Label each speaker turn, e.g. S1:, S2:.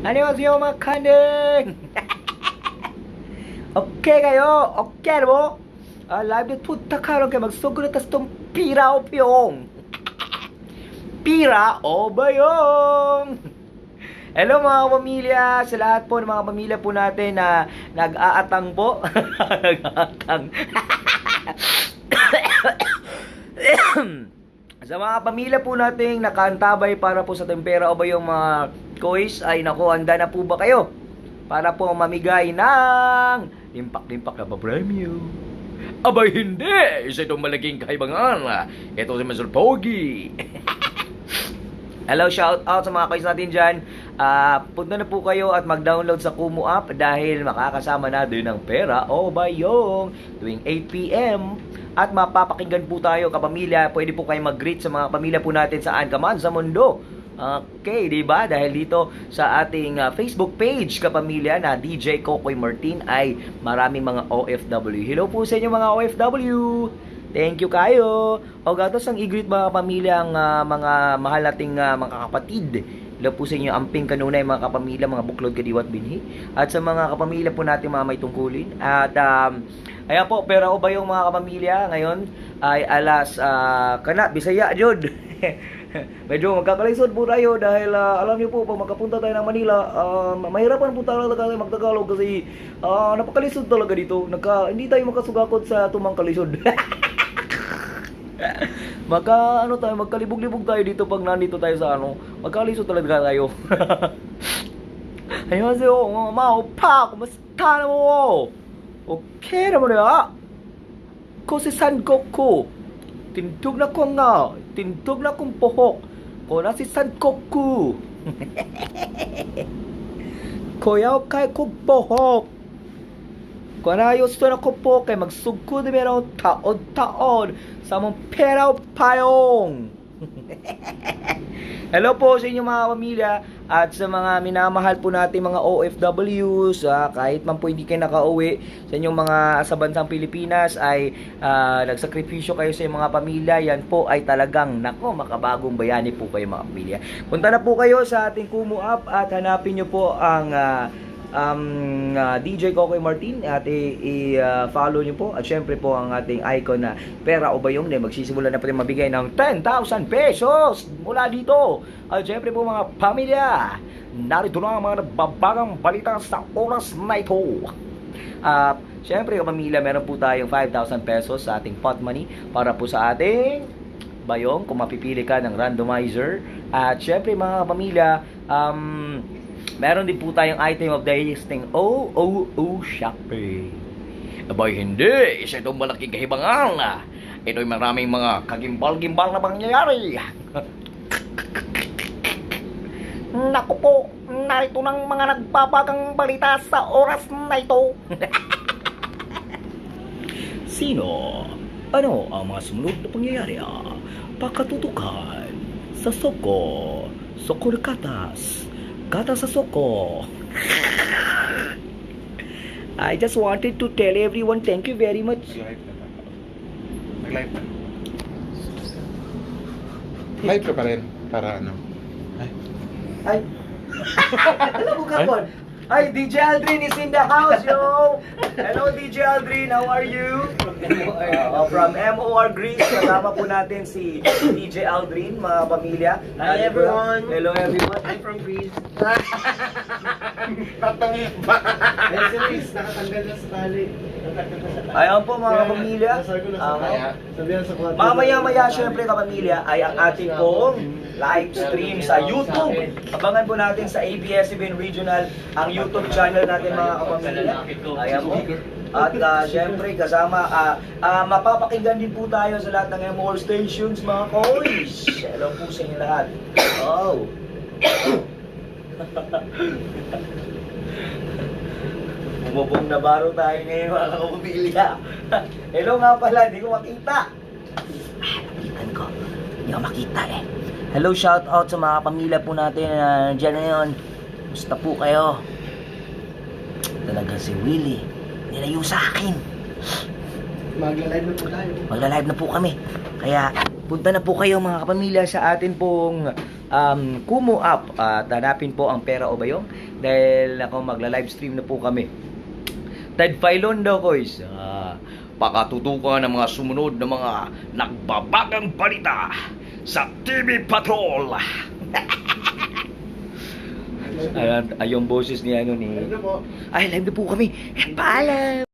S1: 안녕하세요 mga kandeng. Okay kayo? Okay na mo? Live na punta karon kay magsugulitas tong pira o piyong. Pira o bayong. Hello mga pamilya, sa lahat po ng mga pamilya po natin na nag-aatang po. Nag-aatang. Sa mga pamilya po nating nakaantabay para po sa tempera o bayong mga kois, ay naku, handa na po ba kayo? Para po mamigay ng limpak-limpak na pa-premyo. Abay hindi! Isa itong malaking kaibangan. Ito si Mr. Pogi. Hello, shout out sa mga kois natin dyan. Punta na po kayo at mag-download sa Kumu app dahil makakasama na din ng pera o bayong tuwing 8 p.m. At mapapakinggan po tayo kapamilya. Pwede po kayo mag-greet sa mga pamilya po natin saan ka man sa mundo. Okay, di ba? Dahil dito sa ating Facebook page kapamilya na DJ Kokoy Martin ay maraming mga OFW. Hello po sa inyo mga OFW. Thank you kayo. O gatos ang i-greet mga pamilya ang mga mahal nating mga kapatid. Hello po sa inyo amping kanunay mga kapamilya, mga buklod kadiwat binhi. At sa mga kapamilya po natin mga may tungkulin. At ayan po, pero o ba yung mga kapamilya ngayon ay alas kana Bisaya jud. Medyo magkakalisod po tayo dahil alam niyo po pag magkapunta tayo ng Manila, mahirapan po talaga tayo magtagalog kasi napakalisod talaga dito. Hindi tayo makasugakot sa tumang kalisod. Magkalibog-libog tayo dito pag nandito tayo sa magkalisod talaga tayo. 안녕하세요, 엄마, 오빠, kumusta na mo? Okay naman ya. Ko si San Goku. Tindog na ko nga. Tindog na kong pohok. Ko na si San Goku. Kuya kay kong pohok. Ko na yung na ko po kay magsugko na meron taon-taon sa mong pera o payong. Hello po sa inyong mga pamilya at sa mga minamahal po natin mga OFWs, kahit man po hindi kayo nakauwi sa inyong mga sa bansang Pilipinas ay nagsakripisyo kayo sa inyong mga pamilya. Yan po ay talagang nako, makabagong bayani po kayo mga pamilya. Punta na po kayo sa ating Kumu app at hanapin nyo po ang DJ Kokoy Martin at i-follow nyo po at syempre po ang ating icon na pera o bayong na magsisimula na po rin mabigay ng 10,000 pesos mula dito. At syempre po mga pamilya, narito na ang mga nagbabagang balita sa oras na ito. Syempre kapamilya, meron po tayong 5,000 pesos sa ating pot money para po sa ating bayong kung mapipili ka ng randomizer. At syempre mga pamilya, meron din po tayong item of the listing shopping. Abay hindi, isa itong malaking kahibangan. Ito'y maraming mga kagimbal-gimbal na pangyayari. Naku po, narito ng mga nagbabagang balita sa oras na ito. Sino? Ano ang mga sumunod na pangyayari? Pakatutukan sa Soko, Soko de Katas, Kata sa Soko. I just wanted to tell everyone thank you very much.
S2: Nag-live na. Live ka pa rin para ano.
S1: Ay. Alam mo ka po? Ay, DJ Aldrin is in the house, yo! Hello, DJ Aldrin, how are you? From MOR Greece, kasama po natin si DJ Aldrin, mga pamilya.
S3: Hi everyone!
S1: Hello everyone!
S3: I'm from Greece.
S2: Tatangit ba?
S3: Please, nakatanggal na sa tali.
S1: Ayan po mga pamilya.
S3: Nasar ko na sa kaya. Sabihan sa kwarto.
S1: Mamaya-maya, syempre kapamilya, ay ang ating pong live stream sa YouTube. Abangan po natin sa ABS-CBN Regional ang YouTube channel natin mga kapamilya. Ayan po. At syempre kasama, mapapakinggan din po tayo sa lahat ng MOR stations mga koys. Hello po sa inyo lahat. Oh. Bumubong na baro tayo ngayon mga kapamilya. Hello nga pala, hindi ko makita. Nakitan ko. Hindi ko makita eh. Hello, shout out sa mga pamilya po natin na dyan ngayon. Gusto po kayo. Talagang si Willie. Nilayo sa akin.
S3: Magla-live na po tayo.
S1: Magla-live na po kami. Kaya punta na po kayo mga kapamilya sa atin pong Kumu app at hanapin po ang pera o bayong. Dahil ako magla-livestream na po kami. Ted Filon daw, guys. Pakatutukan ng mga sumunod na mga nagbabagang balita sa TV Patrol. Ayun, yung boses ni ano ni...
S3: Ano po?
S1: Ay, live na po kami. Paalam!